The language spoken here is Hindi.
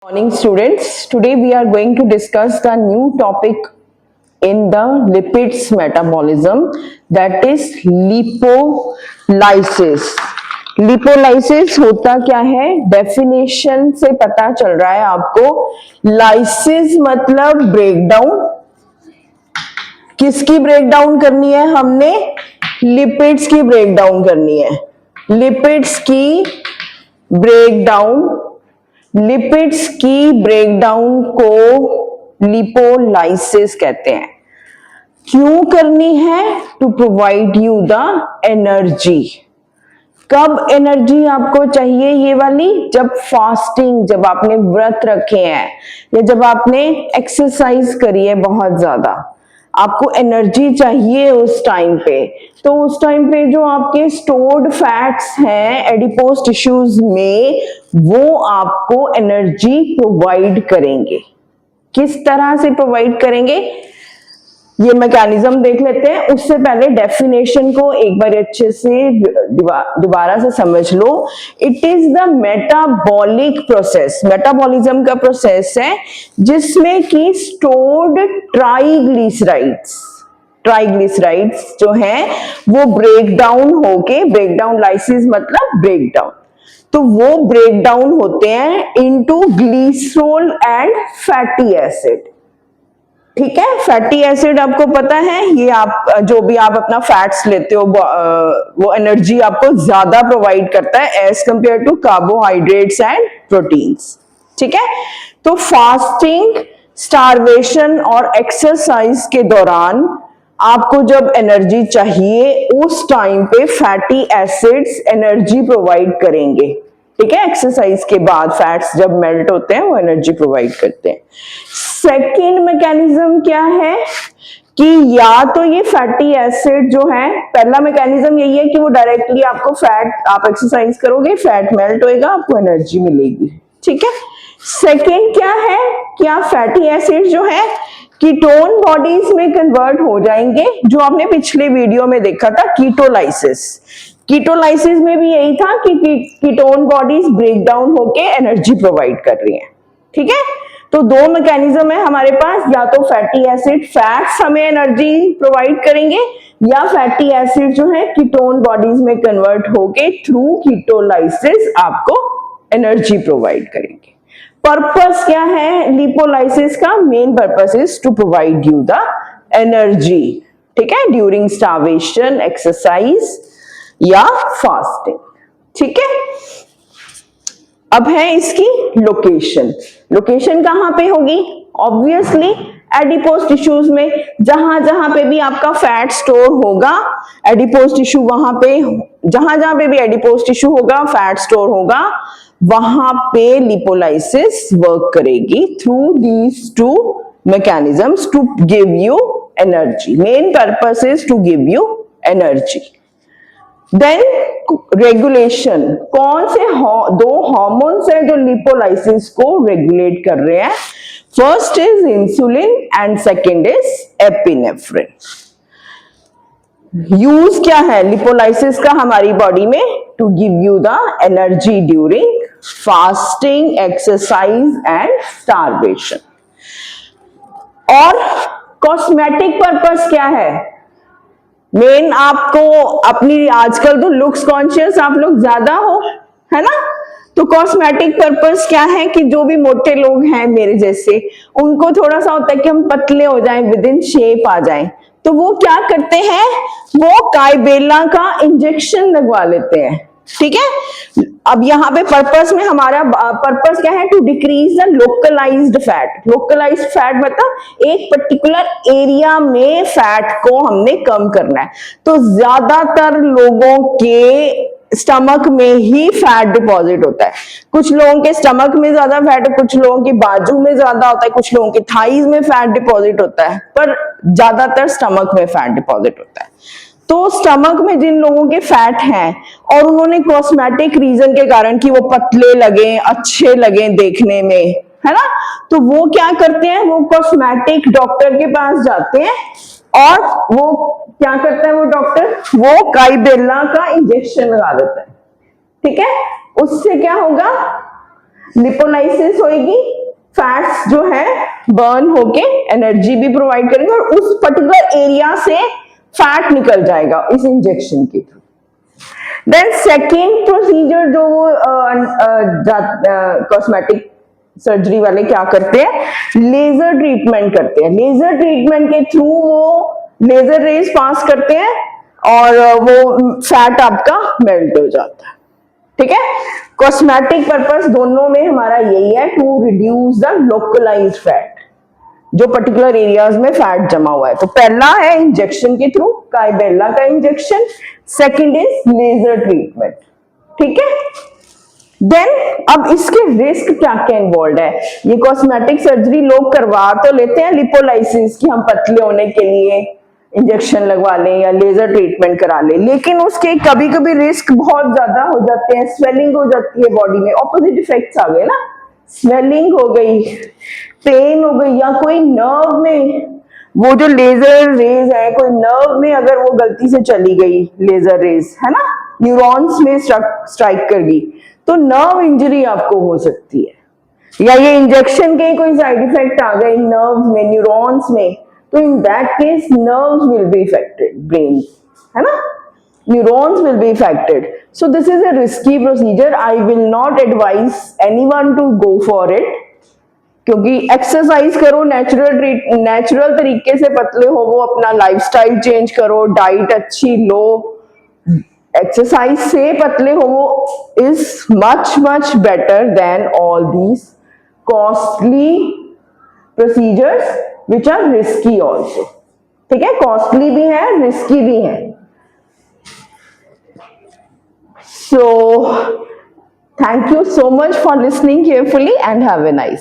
Morning students, today we are going to discuss the new topic in the lipids metabolism, that is lipolysis. Lipolysis होता क्या है? डेफिनेशन से पता चल रहा है आपको। लाइसिस मतलब ब्रेकडाउन। किसकी ब्रेकडाउन करनी है? हमने लिपिड्स की ब्रेकडाउन करनी है। लिपिड्स की ब्रेकडाउन, लिपिड्स की ब्रेकडाउन को लिपोलाइसिस कहते हैं। क्यों करनी है? To provide you the energy. कब एनर्जी आपको चाहिए ये वाली? जब फास्टिंग, जब आपने व्रत रखे हैं या जब आपने एक्सरसाइज करी है बहुत ज्यादा, आपको एनर्जी चाहिए उस टाइम पे। तो उस टाइम पे जो आपके स्टोर्ड फैट्स हैं एडिपोज टिश्यूज में, वो आपको एनर्जी प्रोवाइड करेंगे। किस तरह से प्रोवाइड करेंगे ये मैकेनिज्म देख लेते हैं। उससे पहले डेफिनेशन को एक बार अच्छे से दोबारा से समझ लो। It is the metabolic process, metabolism का प्रोसेस है जिसमें कि स्टोर्ड ट्राइग्लिसराइड्स, ट्राइग्लिसराइड्स जो हैं वो ब्रेकडाउन होके, ब्रेकडाउन लाइसिस मतलब ब्रेकडाउन, तो वो ब्रेकडाउन होते हैं into glycerol and fatty acid. ठीक है, फैटी एसिड आपको पता है, ये आप जो भी आप अपना फैट्स लेते हो वो एनर्जी आपको ज्यादा प्रोवाइड करता है as compared to carbohydrates and proteins. ठीक है, तो फास्टिंग, स्टारवेशन और एक्सरसाइज के दौरान आपको जब एनर्जी चाहिए उस टाइम पे फैटी एसिड्स एनर्जी प्रोवाइड करेंगे। ठीक है, एक्सरसाइज के बाद फैट्स जब मेल्ट होते हैं वो एनर्जी प्रोवाइड करते हैं। सेकेंड मैकेनिज्म क्या है कि या तो ये फैटी एसिड जो है, पहला मैकेनिज्म यही है कि वो डायरेक्टली आपको फैट, आप एक्सरसाइज करोगे फैट मेल्ट होएगा, आपको एनर्जी मिलेगी। ठीक है, सेकेंड क्या है कि आप फैटी एसिड जो है कीटोन बॉडीज में कन्वर्ट हो जाएंगे, जो आपने पिछले वीडियो में देखा था कीटोलाइसिस। कीटोलाइसिस में भी यही था कि कीटोन बॉडीज ब्रेक डाउन होके एनर्जी प्रोवाइड कर रही हैं। ठीक है, तो दो मैकेनिज्म है हमारे पास, या तो फैटी एसिड फैट्स हमें एनर्जी प्रोवाइड करेंगे, या फैटी एसिड जो है कीटोन बॉडीज में कन्वर्ट होके थ्रू कीटोलाइसिस आपको एनर्जी प्रोवाइड करेंगे। पर्पस क्या है लिपोलाइसिस का? Main purpose is to provide you the energy. ठीक है, ड्यूरिंग स्टार्वेशन, एक्सरसाइज या फास्टिंग। ठीक है, अब है इसकी लोकेशन। लोकेशन कहां पे होगी? ऑब्वियसली एडिपोज टिश्यूज में। जहां जहां पे भी आपका फैट स्टोर होगा एडिपोज टिश्यू, वहां पे जहां जहां पे भी एडिपोज टिश्यू होगा, फैट स्टोर होगा, वहां पे लिपोलाइसिस वर्क करेगी through these two mechanisms to give you energy. Main purpose is to give you energy. Then regulation, कौन से दो हार्मोन्स हैं जो लिपोलाइसिस को रेगुलेट कर रहे हैं? First is insulin and second is epinephrine. Use क्या है लिपोलाइसिस का हमारी बॉडी में? To give you the energy during fasting, exercise and starvation. और कॉस्मेटिक पर्पस क्या है? मेन आपको अपनी, आजकल तो लुक्स कॉन्शियस आप लोग ज्यादा हो, है ना, तो कॉस्मेटिक पर्पस क्या है कि जो भी मोटे लोग हैं मेरे जैसे, उनको थोड़ा सा होता है कि हम पतले हो जाएं, विद इन शेप आ जाएं, तो वो क्या करते हैं, वो काइबेला का इंजेक्शन लगवा लेते हैं। ठीक है, अब यहाँ पे पर्पस में हमारा पर्पस क्या है? To decrease the localized fat. Localized fat मतलब एक पर्टिकुलर एरिया में फैट को हमने कम करना है। तो ज्यादातर लोगों के स्टमक में ही फैट डिपॉजिट होता है। कुछ लोगों के स्टमक में ज्यादा फैट है, कुछ लोगों की बाजू में ज्यादा होता है, कुछ लोगों के थाइज में फैट डिपॉजिट होता है, पर ज्यादातर स्टमक में फैट डिपॉजिट होता है। तो स्टमक में जिन लोगों के फैट हैं और उन्होंने कॉस्मेटिक रीजन के कारण कि वो पतले लगे, अच्छे लगे देखने में, है ना, तो वो क्या करते हैं, वो कॉस्मेटिक डॉक्टर के पास जाते हैं और वो क्या करता है वो डॉक्टर, वो काइबेला का इंजेक्शन लगा देता है। ठीक है, उससे क्या होगा, लिपोलाइसिस होगी, फैट्स जो है बर्न होके एनर्जी भी प्रोवाइड करेंगे और उस पर्टिकुलर एरिया से फैट निकल जाएगा इस इंजेक्शन के थ्रू। देन सेकेंड प्रोसीजर जो वो कॉस्मेटिक सर्जरी वाले क्या करते हैं, लेजर ट्रीटमेंट करते हैं। लेजर ट्रीटमेंट के थ्रू वो लेजर रेज पास करते हैं और वो फैट आपका मेल्ट हो जाता है। ठीक है, कॉस्मेटिक पर्पस दोनों में हमारा यही है, to reduce the localized fat, जो पर्टिकुलर एरियाज में फैट जमा हुआ है। तो पहला है इंजेक्शन के थ्रू, काइबेला का injection, second is laser treatment. ठीक है, देन अब इसके रिस्क क्या क्या इन्वॉल्व है। ये कॉस्मेटिक सर्जरी लोग करवा तो लेते हैं लिपोलाइसिस कि हम पतले होने के लिए इंजेक्शन लगवा लें या लेजर ट्रीटमेंट करा लें, लेकिन उसके कभी कभी रिस्क बहुत ज्यादा हो जाते हैं, स्वेलिंग हो जाती है बॉडी में, ऑपोजिट इफेक्ट्स आ गए ना, स्वेलिंग हो गई, पेन हो गई, या कोई नर्व में वो जो लेजर रेज है, कोई नर्व में अगर वो गलती से चली गई लेजर रेज, है ना, न्यूरॉन्स में स्ट्राइक कर गई तो नर्व इंजरी आपको हो सकती है। या ये इंजेक्शन के कोई साइड इफेक्ट आ गए नर्व्स में, न्यूरॉन्स में, तो in that case nerves will be affected, brain, है ना, neurons will be affected. So this is a risky procedure. I will not advise anyone to go for it. क्योंकि एक्सरसाइज करो, नेचुरल तरीके से पतले हो, वो अपना लाइफस्टाइल चेंज करो, डाइट अच्छी लो, एक्सरसाइज से पतले हो, वो is much better than all these costly procedures which are risky also. ठीक है, कॉस्टली भी है, रिस्की भी है। So thank you so much for listening carefully and have a nice